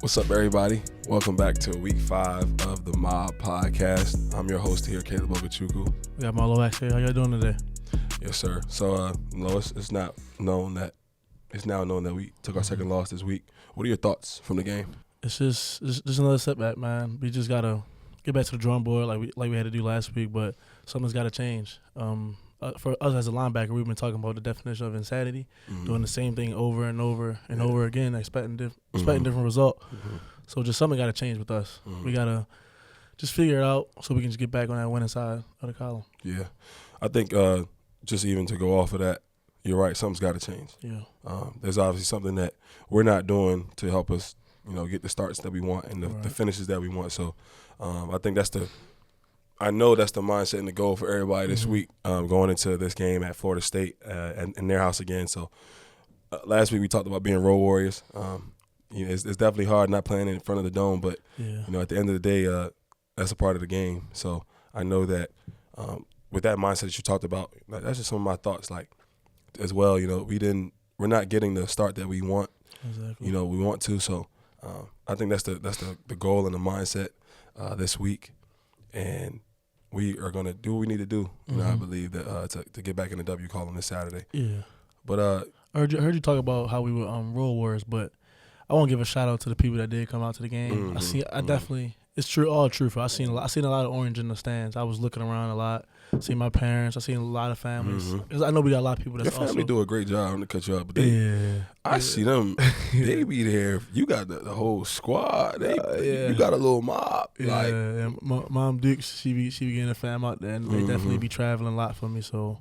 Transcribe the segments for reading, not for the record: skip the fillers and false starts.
What's up, everybody? Welcome back to week 5 of the Mob Podcast. I'm your host here, Caleb Okechukwu. We got Marlowe Wax here. How y'all doing today? Yes, sir. So, Lois, it's now known that we took our second loss this week. What are your thoughts from the game? It's just another setback, man. We just gotta get back to the drawing board like we had to do last week, but something's gotta change. For us as a linebacker, we've been talking about the definition of insanity, doing the same thing over and over and over again, expecting different result. So just something got to change with us. We got to just figure it out so we can just get back on that winning side of the column. Yeah. I think just even to go off of that, you're right, something's got to change. Yeah. There's obviously something that we're not doing to help us, get the starts that we want and the finishes that we want. So I think I know that's the mindset and the goal for everybody this week, going into this game at Florida State and in their house again. So last week we talked about being road warriors. It's definitely hard not playing in front of the dome, but at the end of the day, that's a part of the game. So I know that with that mindset that you talked about, that's just some of my thoughts. Like as well, we're not getting the start that we want. Exactly. We want to. So I think that's the goal and the mindset this week, and we are going to do what we need to do, I believe, that to get back in the W column this Saturday. Yeah. But I heard you talk about how we were road warriors, but I want to give a shout out to the people that did come out to the game. Definitely, it's true, all truthful. I seen a lot of orange in the stands. I was looking around a lot, seen my parents. I seen a lot of families. 'Cause I know we got a lot of people that's your family also do a great job. I'm gonna cut you up, but I see them. They be there. You got the whole squad. You got a little mob. Yeah, my mom Dukes, she be getting a fam out there, and they definitely be traveling a lot for me. So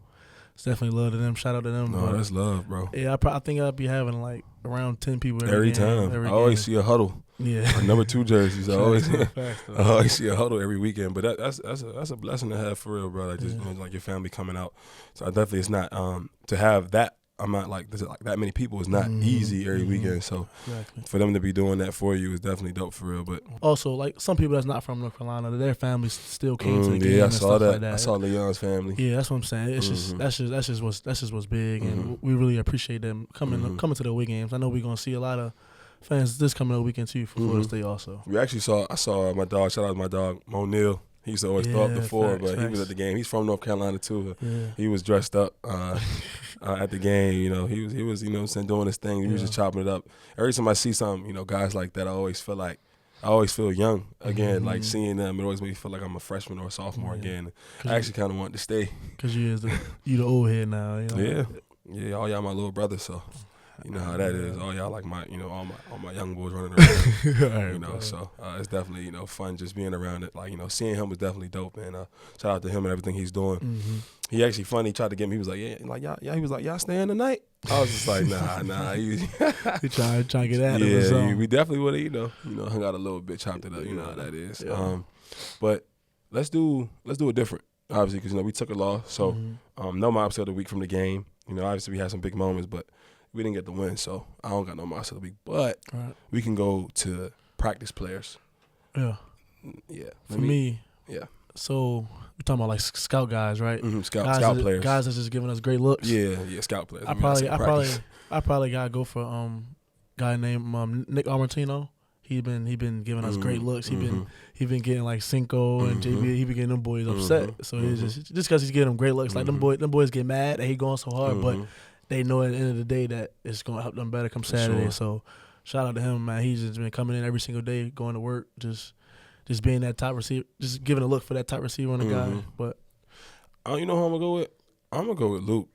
it's definitely love to them. Shout out to them. No, that's love, bro. Yeah, I think I'll be having like around 10 people every time. I always see a huddle. Yeah, number 2 jerseys. I always see a huddle every weekend. But that's a blessing to have for real, bro. Like just like your family coming out. So it's not to have that. I'm not like that many people is not easy every weekend. So for them to be doing that for you is definitely dope for real. But also like some people that's not from North Carolina, their families still came to the game. Yeah, I and saw stuff that. Like that. I saw Leon's family. Yeah, that's what I'm saying. It's just that's just what's big, and we really appreciate them coming to the away games. I know we're gonna see a lot of fans this coming up weekend too for Florida State also. We actually I saw my dog. Shout out to my dog Mo Neal. He used to always throw up the floor, but he was at the game. He's from North Carolina too. Yeah. He was dressed up at the game. He was doing his thing. He was just chopping it up. Every time I see something, guys like that, I always feel young again. Like seeing them, it always makes me feel like I'm a freshman or a sophomore again. I actually kind of want to stay because you the old head now. Yeah. All y'all my little brothers, so. You know how that is. All y'all like my, all my young boys running around. Right, so it's definitely, fun just being around it. Like, seeing him was definitely dope, man. Shout out to him and everything he's doing. He actually funny. He tried to get me. He was like, yeah. He was like, y'all staying tonight? I was just like, nah. He trying to get at him. Yeah, we definitely would have, hung out a little bit, chopped it up. You know how that is. Yeah. But let's do it different, obviously, because we took a loss. So no mobs of the week from the game. Obviously we had some big moments, but we didn't get the win, so I don't got no mobs of the week. But we can go to practice players. Yeah. Yeah. For me. Yeah. So we're talking about like scout guys, right? Scout players. Guys that's just giving us great looks. Yeah, scout players. I probably gotta go for guy named Nick Armentino. He been giving us great looks. He been getting like Cinco and JB. He been getting them boys upset. So it's just because he's getting them great looks. Like them boys get mad that he going so hard, but they know at the end of the day that it's gonna help them better come Saturday. Sure. So shout out to him, man. He's just been coming in every single day, going to work, just being that top receiver, just giving a look for that top receiver on the guy. But you know who I'm gonna go with? I'm gonna go with Luke.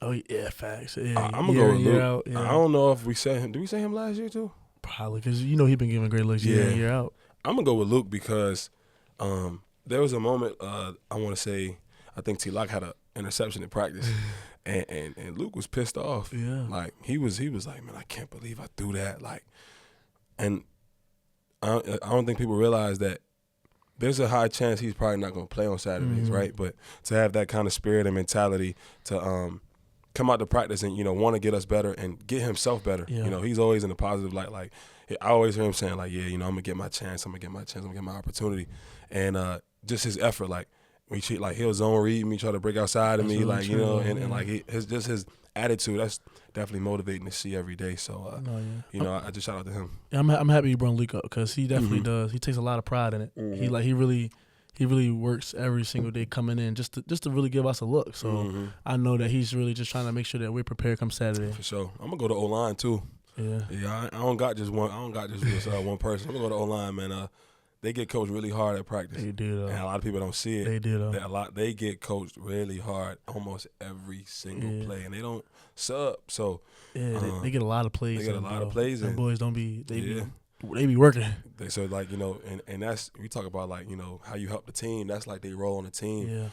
Oh yeah, facts. Yeah, I'm gonna go with Luke. I don't know if we said him. Did we say him last year too? Probably, because he been giving great looks year in, year out. I'm gonna go with Luke because there was a moment I want to say I think T. Lock had an interception in practice, and Luke was pissed off. Yeah, like he was like, man, I can't believe I threw that. Like, and I don't think people realize that there's a high chance he's probably not gonna play on Saturdays, right? But to have that kind of spirit and mentality to come out to practice and want to get us better and get himself better. Yeah. He's always in a positive light. Like I always hear him saying like, I'm gonna get my chance. I'm gonna get my opportunity, and just his effort. Like he'll zone read me, try to break outside of me, like and like his attitude, that's definitely motivating to see every day. So, you know, I just shout out to him. Yeah, I'm happy you brought Luke up because he definitely does. He takes a lot of pride in it. He really works every single day coming in just to really give us a look. So I know that he's really just trying to make sure that we're prepared come Saturday. For sure. I'm gonna go to O-line too. Yeah. I don't got just one. I don't got just one person. I'm gonna go to O-line, man. They get coached really hard at practice. They do though. And a lot of people don't see it. They do though. They get coached really hard almost every single play, and they don't sub. So they get a lot of plays. They get a lot of plays. And boys don't be. They be working. So like, you know, and that's, we talk about like, you know, how you help the team. That's like they roll on the team. Yeah.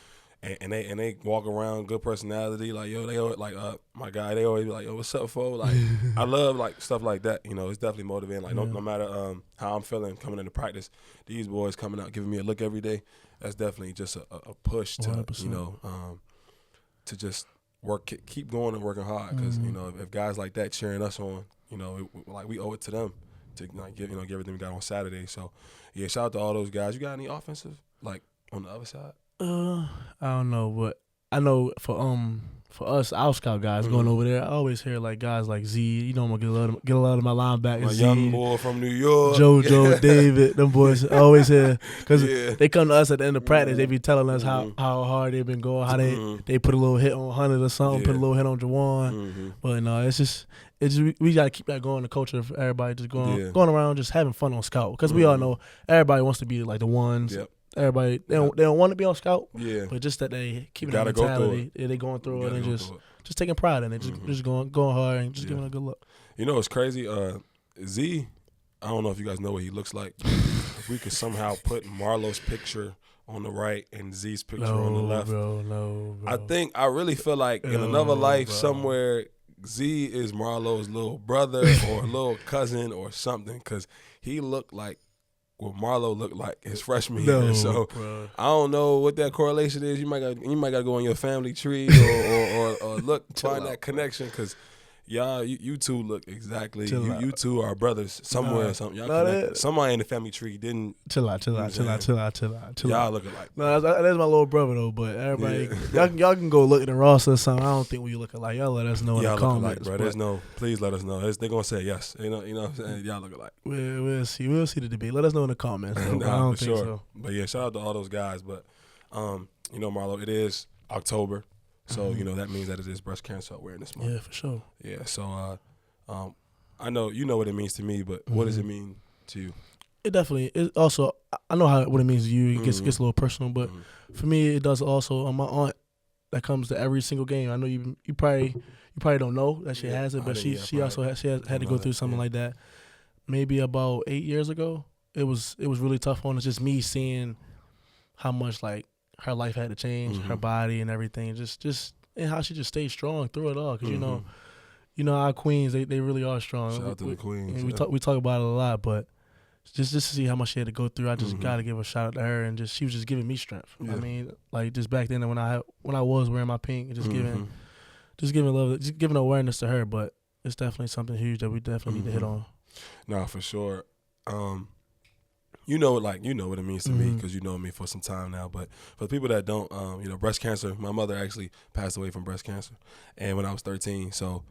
And they walk around, good personality, like, yo, they always, like, my guy, they always be like, yo, what's up, fo? Like, I love, like, stuff like that, you know. It's definitely motivating. Like, no matter how I'm feeling coming into practice, these boys coming out, giving me a look every day, that's definitely just a push to, 100%. you know, to just keep going and working hard. Because, you know, if guys like that cheering us on, you know, like, we owe it to them to, like, give everything we got on Saturday. So, yeah, shout out to all those guys. You got any offensive, like, on the other side? I don't know, but I know for us out scout guys going over there, I always hear like guys like Z. You know, I'm gonna get a lot of my linebackers. My Z, young boy from New York, JoJo, David, them boys. I always hear because they come to us at the end of practice. They be telling us how hard they've been going, how they put a little hit on Hunter or something, put a little hit on Jawan. But no, it's just we gotta keep that going. The culture of everybody just going around, just having fun on scout because we all know everybody wants to be like the ones. Yep. Everybody, they don't want to be on scout, but just that they keep that mentality. They going through it and just taking pride in it, just going hard and just giving a good look. You know, it's crazy. Z, I don't know if you guys know what he looks like. If we could somehow put Marlowe's picture on the right and Z's picture on the left, bro. I really feel like in another life somewhere, Z is Marlowe's little brother or little cousin or something, because he looked like what Marlowe looked like his freshman year. So bro. I don't know what that correlation is. You might got to go on your family tree or look, find that connection, because y'all, you two look exactly. You two are brothers somewhere or something. Y'all somebody in the family tree didn't. Chill out. Y'all look alike. No, that's my little brother though. But everybody, y'all can go look at the roster or something. I don't think we look alike. Y'all let us know in the comments. Bro. There's no. Please let us know. They're gonna say yes. You know what I'm saying? Y'all look alike. We'll see the debate. Let us know in the comments. I don't think so. But yeah, shout out to all those guys. But you know, Marlowe, it is October. So, you know, that means that it is Breast Cancer Awareness Month. Yeah, for sure. Yeah, so I know you know what it means to me, but what does it mean to you? It definitely – also, I know what it means to you. It gets a little personal, but for me, it does also. My aunt that comes to every single game, I know you probably don't know that she has it, but she also had to go through something like that. Maybe about 8 years ago, it was really tough on us. Just me seeing how much, like, her life had to change, her body and everything, just and how she just stayed strong through it all. Because you know our queens, they really are strong. Shout out to the queens. We talk about it a lot, but just to see how much she had to go through, I just gotta give a shout out to her, and she was just giving me strength. Yeah. I mean, like just back then when I was wearing my pink, and just giving love, just giving awareness to her. But it's definitely something huge that we definitely need to hit on. No, for sure. You know what it means to me, because you know me for some time now. But for the people that don't, you know, breast cancer. My mother actually passed away from breast cancer, and when I was 13. So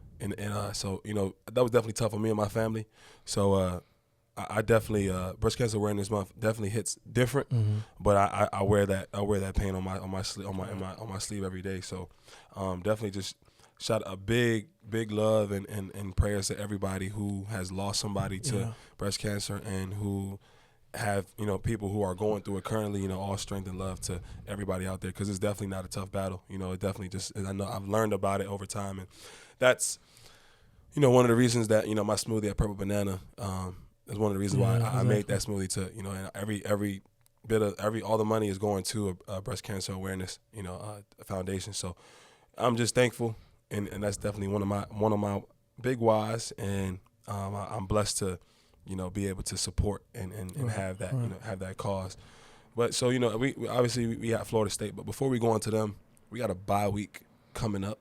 so you know, that was definitely tough on me and my family. So I definitely Breast Cancer Awareness Month definitely hits different. But I wear that pain on my sleeve every day. So definitely just shout a big love and prayers to everybody who has lost somebody to breast cancer, and who have, you know, people who are going through it currently. You know, all strength and love to everybody out there, because it's definitely not a tough battle. You know, it definitely just, I know I've learned about it over time, and that's, you know, one of the reasons that, you know, my smoothie at Purple Banana is one of the reasons why I made that smoothie to, you know, and all the money is going to a breast cancer awareness, you know, foundation. So I'm just thankful, and that's definitely one of my big whys, and I'm blessed to, you know, be able to support and have that, you know, have that cause. But so, you know, we obviously got Florida State, but before we go into them, we got a bye week coming up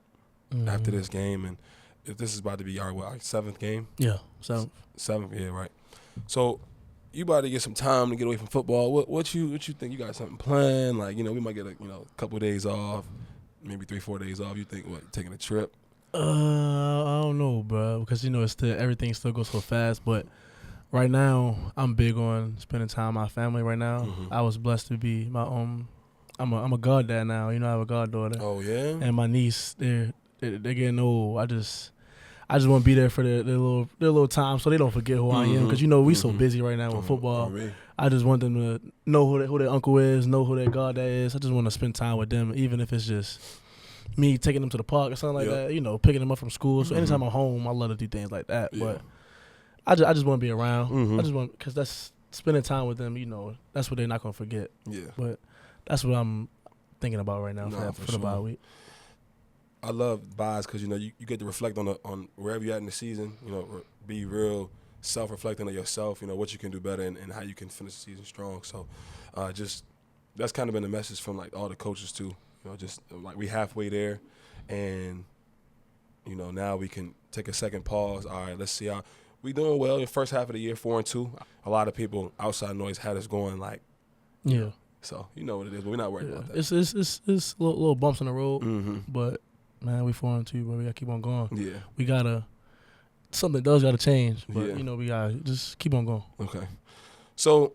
after this game, and if this is about to be our seventh game. Yeah, seventh, yeah, right. So you about to get some time to get away from football. What you think? You got something planned? Like, you know, we might get a couple of days off, maybe 3-4 days off. You think taking a trip? I don't know, bro, because it's still everything still goes so fast. But right now, I'm big on spending time with my family. Right now, I was blessed to be my I'm a goddad now. I have a goddaughter. Oh yeah. And my niece, they're getting old. I just want to be there for their little time so they don't forget who I am. Because we so busy right now with football. I just want them to know who their uncle is, know who their goddad is. I just want to spend time with them, even if it's just me taking them to the park or something like that. Picking them up from school. So anytime I'm home, I love to do things like that. Yeah. But I just want to be around. I just want, because that's spending time with them. That's what they're not gonna forget. Yeah. But that's what I'm thinking about right now for the bye week. I love buys because you get to reflect on wherever you're at in the season. Be real self-reflecting on yourself. What you can do better and how you can finish the season strong. So, just that's kind of been the message from like all the coaches too. Just like we halfway there, and now we can take a second pause. All right, let's see how we doing. Well, in the first half of the year, 4-2. A lot of people outside noise had us going like, So you know what it is, but we're not worried about that. It's little bumps in the road, but man, we 4-2, but we gotta keep on going. Yeah, we gotta something does gotta change, but we gotta just keep on going. Okay, so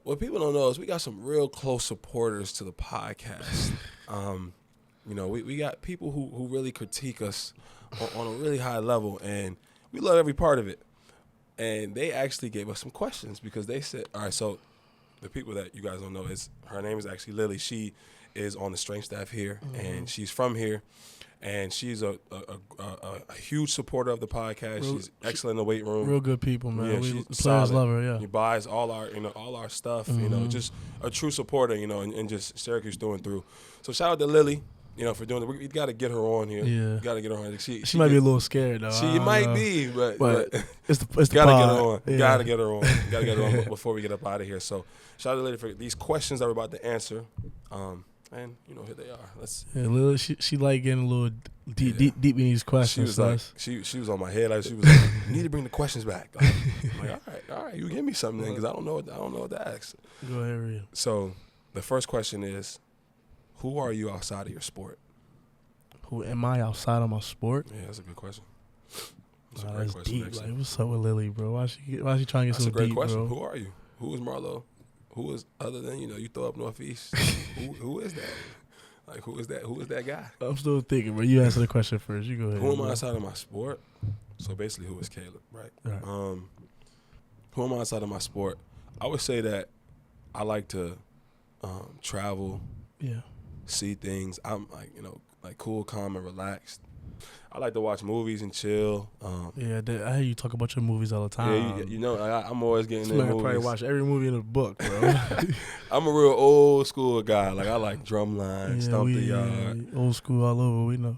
what people don't know is we got some real close supporters to the podcast. We got people who really critique us on a really high level, and we love every part of it. And they actually gave us some questions because they said, all right, so the people that you guys don't know her name is actually Lily. She is on the strength staff here, and she's from here, and she's a huge supporter of the podcast. She's excellent in the weight room. Real good people, man. Yeah, the players love her. Yeah, she buys all our stuff. Just a true supporter. And just Syracuse through and through. So shout out to Lily. For doing it. We got to get her on here. Yeah. We got to get her on. She might be a little scared, though. She might be, but it's the gotta pod. get her on. Yeah. Gotta get her on. Gotta get her on before we get up out of here. So shout out to Lily for these questions that we're about to answer. And here they are. Lily, she like getting a little deep in these questions. She was on my head. She was like, you need to bring the questions back. I'm like, all right, you give me something then, because I don't know what to ask. Go ahead, read. So the first question is, who are you outside of your sport? Who am I outside of my sport? Yeah, that's a good question. That's a great question. Deep. Like, what's up with Lily, bro? Why she trying to get so deep, bro? That's a great question. Who are you? Who is Marlowe? Who is, other than you throw up Northeast? who is that? Like, who is that? Who is that guy? I'm still thinking, bro. You answer the question first. You go ahead. Who am I outside of my sport? So basically, who is Caleb, right? Who am I outside of my sport? I would say that I like to travel. Yeah. See things. I'm like cool, calm, and relaxed. I like to watch movies and chill. I hear you talk about your movies all the time. Yeah, I'm always getting in movies. Probably watch every movie in the book, bro. I'm a real old school guy. Like, I like Drumline, Stomp the Yard. Old school all over, we know.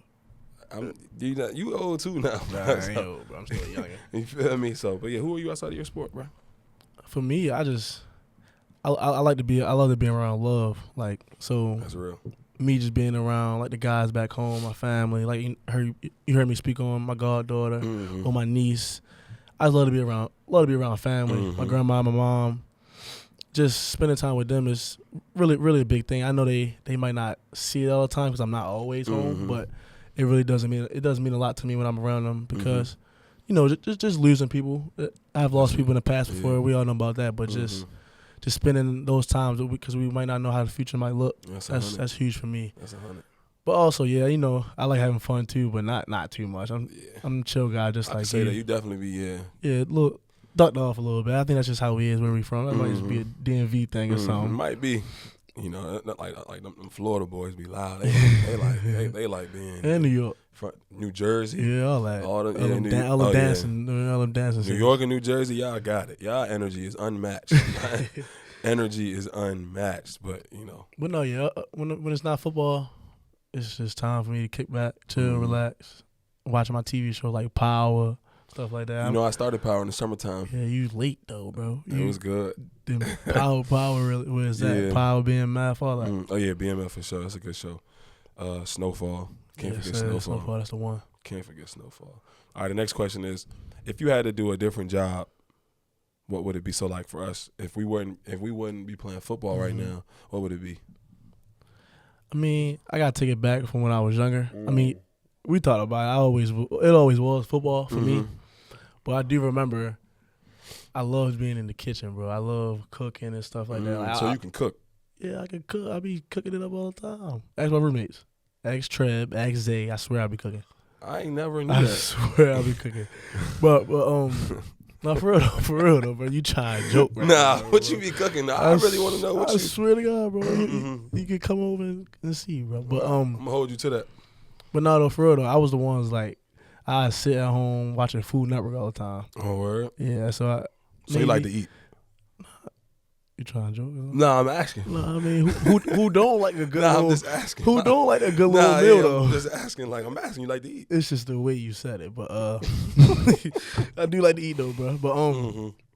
You old too now. Nah, I ain't old, bro. I'm still young. You feel me? So, but yeah, who are you outside of your sport, bro? For me, I love to be around love. Like, so that's real. Me just being around like the guys back home, my family. Like you heard me speak on my goddaughter or my niece. I just love to be around family. My grandma, my mom. Just spending time with them is really, really a big thing. I know they might not see it all the time because I'm not always home, but it really does mean a lot to me when I'm around them because just losing people. I've lost people in the past before. We all know about that, but just spending those times because we might not know how the future might look. That's huge for me. That's 100. But also, I like having fun too, but not too much. I'm a chill guy, just like say that you definitely be look ducked off a little bit. I think that's just how he is where we from. That might just be a DMV thing or something. Might be. Not like them Florida boys be loud. They like being in New York, New Jersey. Yeah, all that. All them dancing. New York and New Jersey, y'all got it. Y'all energy is unmatched. Energy is unmatched, but But no, when it's not football, it's just time for me to kick back, chill, relax, watch my TV show like Power. Stuff like that. I started Power in the summertime. Yeah, you late though, bro. It was good. Power, where is that? Yeah. Power, BMF, all that. Oh yeah, BMF for sure. That's a good show. Snowfall. Can't forget Snowfall. Snowfall, that's the one. Can't forget Snowfall. All right, the next question is, if you had to do a different job, what would it be? So like for us, if we wouldn't be playing football right now, what would it be? I mean, I gotta take it back from when I was younger. I mean, we thought about it. It always was football for me. But I do remember I loved being in the kitchen, bro. I love cooking and stuff like that. Like, so you can cook? Yeah, I can cook. I be cooking it up all the time. Ask my roommates. Ask Treb. Ask Zay. I swear I be cooking. I ain't never knew I that. swear I be cooking. But no, for real though, bro. You trying to joke, right? Nah, now, what you be cooking? Nah, I really want to know what I you. swear to God, bro. You can come over and see, bro. But I'm gonna hold you to that. But no, though, for real though, I was the ones like I sit at home watching Food Network all the time. Oh, word. Yeah, so you like to eat? You trying to joke? Nah, I'm asking. No, I mean, who don't like a good? Nah, little, I'm just asking. Who don't like a good little meal though? I'm just asking. Like, I'm asking you like to eat. It's just the way you said it, but I do like to eat though, bro.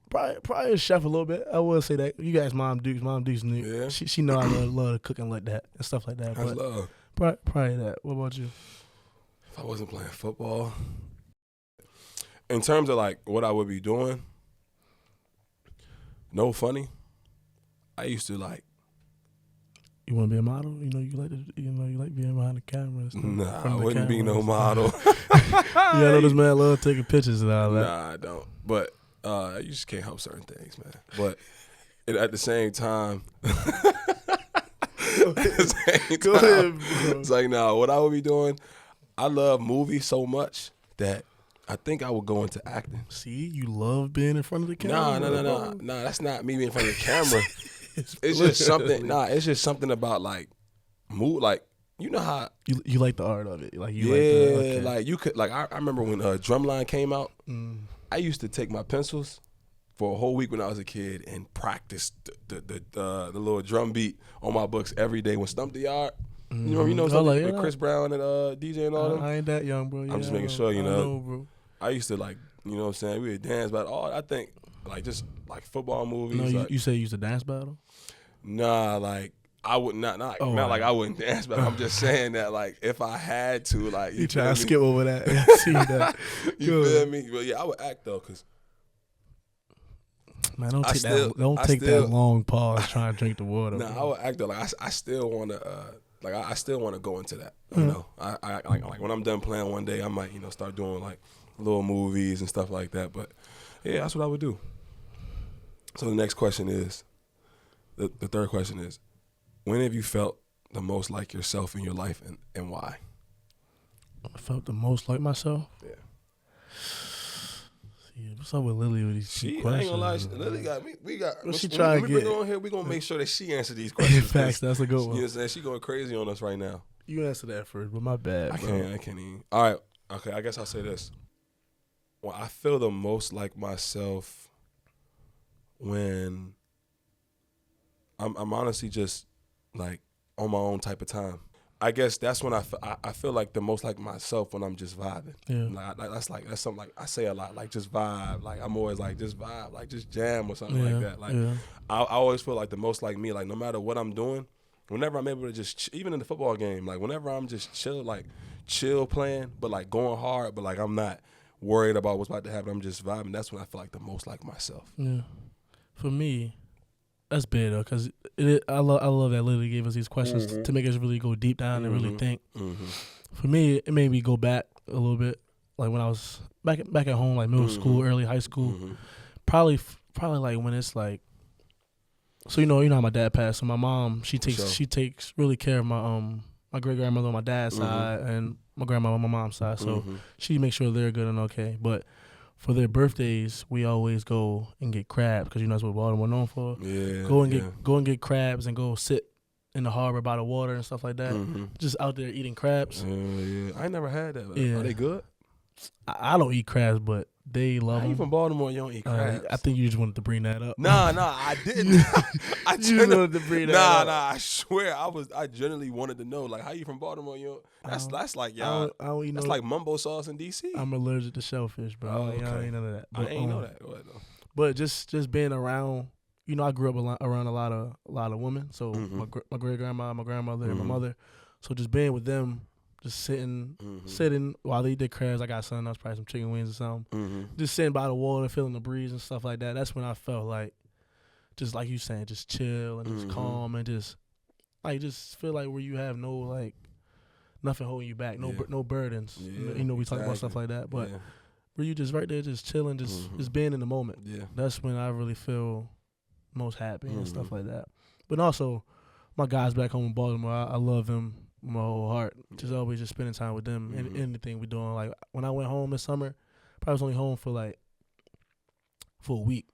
But probably a chef a little bit. I would say that. You guys, Mom Dukes knew. Yeah. She know I love cooking like that and stuff like that. That's love. Probably that. What about you? If I wasn't playing football, in terms of like what I would be doing, no funny. I used to like. You want to be a model? You like being behind the camera. And stuff. Nah, I wouldn't be no model. I know this man love taking pictures and all that. Nah, I don't. But you just can't help certain things, man. But at the same time, Go ahead, bro. It's like, nah, what I would be doing, I love movies so much that I think I would go into acting. See, you love being in front of the camera. Nah, that's not me being in front of the camera. It's just something. Nah, it's just something about like mood. Like, you know how you like the art of it. Like you like you could like I remember when Drumline came out. I used to take my pencils for a whole week when I was a kid and practice the little drum beat on my books every day. When Stump the Yard, you know something with Chris Brown and DJ and all them. I ain't that young, bro. I'm just making sure, you know. Bro. I used to like, you know what I'm saying. We would dance, but I think like just like football movies. No, like, you say you used to dance battle? Nah, like I would not like I wouldn't dance, but I'm just saying that like if I had to, like you try to skip over that. See that? You feel me? But yeah, I would act though, cause man, don't take that long pause trying to drink the water. Nah, bro. I would act though. Like I still want to I still want to go into that. You know, I like when I'm done playing one day, I might start doing like little movies and stuff like that. But yeah, that's what I would do. So the next question is, the third question is, when have you felt the most like yourself in your life and why? I felt the most like myself? Yeah. See, what's up with Lily with these questions? I ain't gonna lie, Lily got me. We got. What she trying to get? Bring her on here, we gonna make sure that she answers these questions. Facts, that's a good one. You know what I'm saying? She going crazy on us right now. You answer that first, but my bad. I can't even. All right. Okay, I guess I'll say this. Well, I feel the most like myself when I'm honestly just like on my own type of time. I guess that's when I feel like the most like myself when I'm just vibing. Yeah. Like, that's something like I say a lot, like just vibe. Like I'm always like just vibe, like just jam or something like that. Like I always feel like the most like me. Like no matter what I'm doing, whenever I'm able to just even in the football game, like whenever I'm just chill playing, but like going hard, but like I'm not worried about what's about to happen. I'm just vibing. That's when I feel like the most like myself. Yeah. For me, that's bad though, because I love that Lily gave us these questions to make us really go deep down and really think. For me, it made me go back a little bit, like when I was back at home, like middle school, early high school. Probably like when it's like, so you know how my dad passed. So my mom, she takes really care of my great grandmother on my dad's side and my grandma on my mom's side. So she makes sure they're good and okay. But for their birthdays, we always go and get crabs because that's what Baltimore known for. Yeah. Go and get crabs and go sit in the harbor by the water and stuff like that. Just out there eating crabs. Yeah. I never had that. Yeah. Are they good? I don't eat crabs, but they love them. You from Baltimore? You don't eat crabs? I think you just wanted to bring that up. Nah, I didn't. I just wanted to bring that up. Nah, I swear, I genuinely wanted to know, like, how you from Baltimore? That's like y'all. I don't eat like mumbo sauce in DC. I'm allergic to shellfish, bro. Oh, okay. I ain't none of that. But, I ain't know that. Go ahead, though. But just being around, I grew up around a lot of women. So my great grandma, my grandmother, and my mother. So just being with them. Just sitting while they eat their crabs. I got something else, probably some chicken wings or something. Just sitting by the water, feeling the breeze and stuff like that. That's when I felt like, just like you saying, just chill and just calm and just feel like where you have no nothing holding you back, no burdens. Yeah, We talk about stuff like that, but where you just right there, just chilling, just being in the moment. Yeah, that's when I really feel most happy and stuff like that. But also, my guys back home in Baltimore, I love them with my whole heart. Just always just spending time with them and anything we're doing. Like when I went home this summer, probably was only home for a week.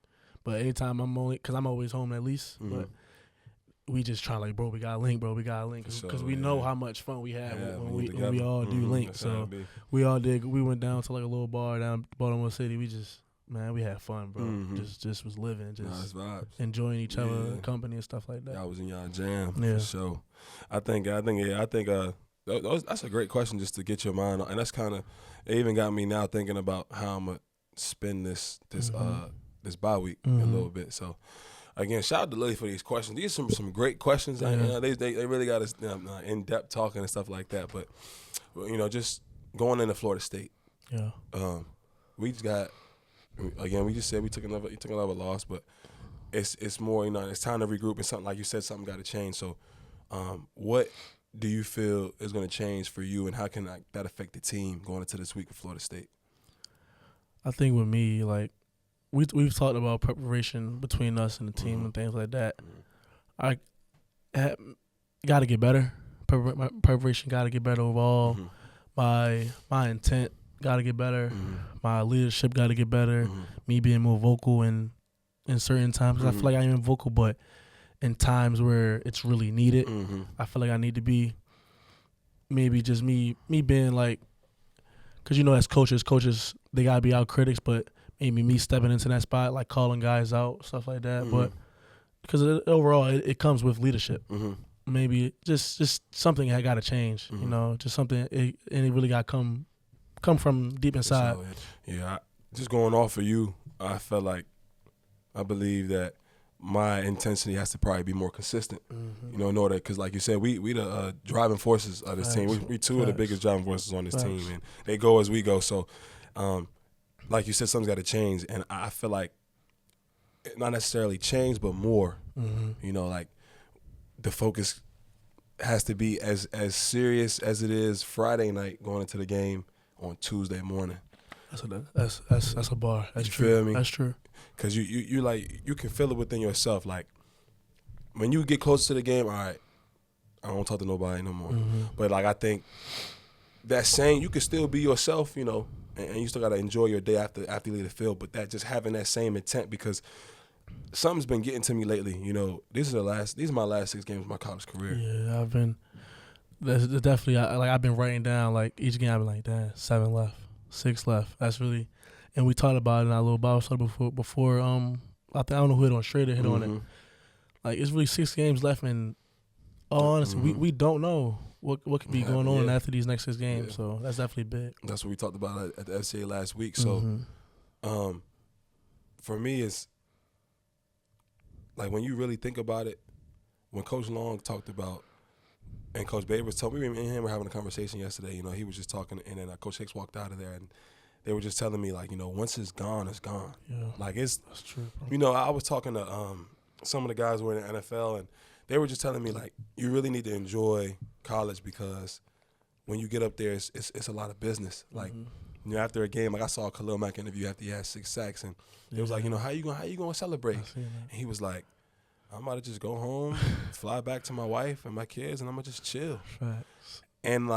But anytime because I'm always home at least. But we just try bro, we gotta link, because we know how much fun we have when we all do link. So we all did. We went down to a little bar down Baltimore City. We just we had fun, bro. Just was living, just enjoying each other, company and stuff like that. Y'all was in y'all jam for sure. I think that's a great question just to get your mind on, and that's kind of it. Even got me now thinking about how I'm gonna spend this bye week a little bit. So. Again, shout out to Lily for these questions. These are some great questions. They really got us in-depth talking and stuff like that. But, just going into Florida State. Yeah. We just got, again, we just said we took another loss, but it's more, it's time to regroup and something, like you said, something got to change. So what do you feel is going to change for you, and how can that affect the team going into this week with Florida State? I think with me, we've talked about preparation between us and the team and things like that. I got to get better. My preparation got to get better overall. My intent got to get better. My leadership got to get better. Me being more vocal in certain times. I feel like I am vocal, but in times where it's really needed, I feel like I need to be maybe just me being because as coaches, they got to be our critics, but maybe me stepping into that spot, calling guys out, stuff like that. But because overall, it comes with leadership. Maybe just something had got to change. Just something, and it really got to come from deep inside. Just going off of you, I believe that my intensity has to probably be more consistent. In order, because like you said, we the driving forces of this team. We two of the biggest driving forces on this team, and they go as we go. So. Like you said, something's got to change, and I feel like not necessarily change, but more. The focus has to be as serious as it is Friday night going into the game on Tuesday morning. That's a bar. That's true. Feel me? That's true. Because you can feel it within yourself. When you get close to the game, all right, I don't talk to nobody no more. But I think that saying, you can still be yourself, and you still got to enjoy your day after you leave the field, but that just having that same intent, because something's been getting to me lately. These are my last 6 games of my college career. Yeah, there's definitely, I've been writing down, each game I've been damn, 7 left, 6 left. That's really, and we talked about it in our little Bible study before, I don't know who hit on Schrader hit on it. It's really 6 games left, and all honestly, we don't know what could be going on after these next 6 games. So that's definitely big. That's what we talked about at the FCA last week. So for me, it's when you really think about it, when Coach Long talked about, and Coach Babers told me, and him were having a conversation yesterday, he was just talking, and then Coach Hicks walked out of there, and they were just telling me, once it's gone, it's gone. Yeah. That's true. I was talking to some of the guys who were in the NFL, and they were just telling me, you really need to enjoy college, because when you get up there, it's a lot of business. After a game, I saw a Khalil Mack interview after he had 6 sacks, and it was how you going to celebrate? And he was like, I'm about to just go home, fly back to my wife and my kids, and I'm going to just chill. Facts. And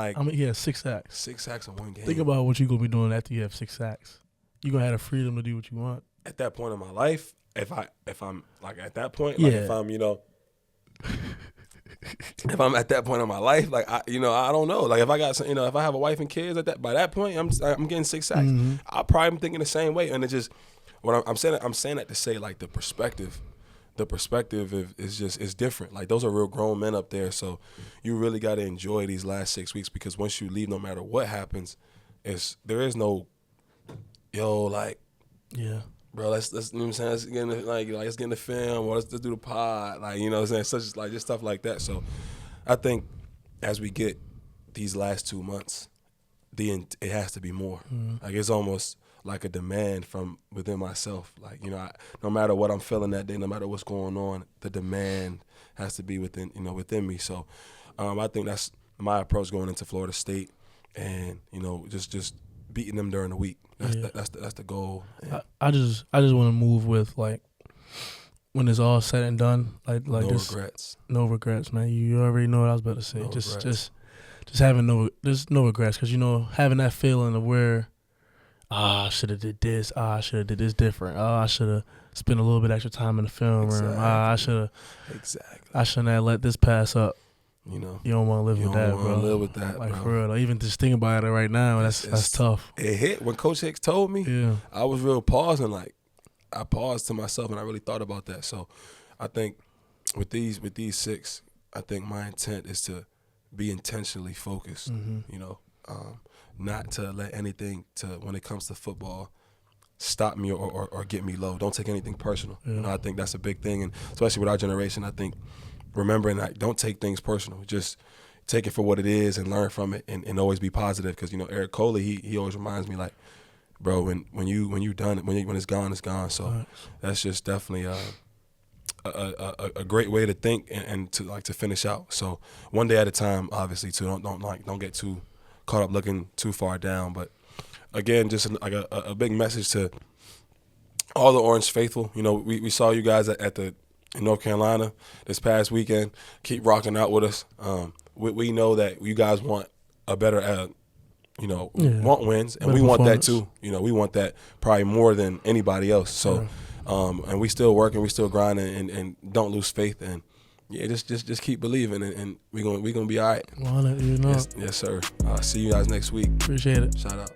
6 sacks. 6 sacks in one game. Think about what you're going to be doing after you have 6 sacks. You're going to have the freedom to do what you want. At that point in my life, if I'm at that point, if I'm, if I'm at that point in my life, I don't know. If I got, if I have a wife and kids by that point, I'm getting 6 sacks. I probably am thinking the same way, and it just, what I'm saying that to say, the perspective is different. Those are real grown men up there, so you really got to enjoy these last 6 weeks, because once you leave, no matter what happens, there is no, bro, let's you know what I'm saying, let's get in let's get in the film, or let's do the pod, you know what I'm saying, such just stuff like that. So I think as we get these last 2 months, it has to be more. It's almost like a demand from within myself. No matter what I'm feeling that day, no matter what's going on, the demand has to be within me. So I think that's my approach going into Florida State, and just beating them during the week. That's the goal. Yeah. I just want to move with like when it's all said and done, like no this, regrets. No regrets, man. You already know what I was about to say. No regrets. Just having no regrets, because having that feeling of where I should have did this, I should have did this different, I should have spent a little bit extra time in the film room, I shouldn't have let this pass up. You don't want to live with that, bro. You don't want to live with that, like bro. For real, like, even just thinking about it right now, that's tough. It hit when Coach Hicks told me. Yeah, I was real pausing, like I paused to myself and I really thought about that. So I think with these 6, I think my intent is to be intentionally focused. Not to let anything when it comes to football stop me or get me low. Don't take anything personal. Yeah. I think that's a big thing, and especially with our generation, I think remembering that don't take things personal. Just take it for what it is and learn from it, and always be positive. Because Eric Coley, he always reminds me, like, bro, when you done it, when it's gone, it's gone. So that's just definitely a great way to think and to finish out. So one day at a time, obviously. Too don't get too caught up looking too far down. But again, just like a big message to all the Orange faithful. We saw you guys in North Carolina this past weekend. Keep rocking out with us. We know that you guys want a better want wins, and we want that too. We want that probably more than anybody else. So, and we still working, we still grinding, and don't lose faith. And yeah, just keep believing, and we gonna be all right. Want it, Yes, sir. See you guys next week. Appreciate it. Shout out.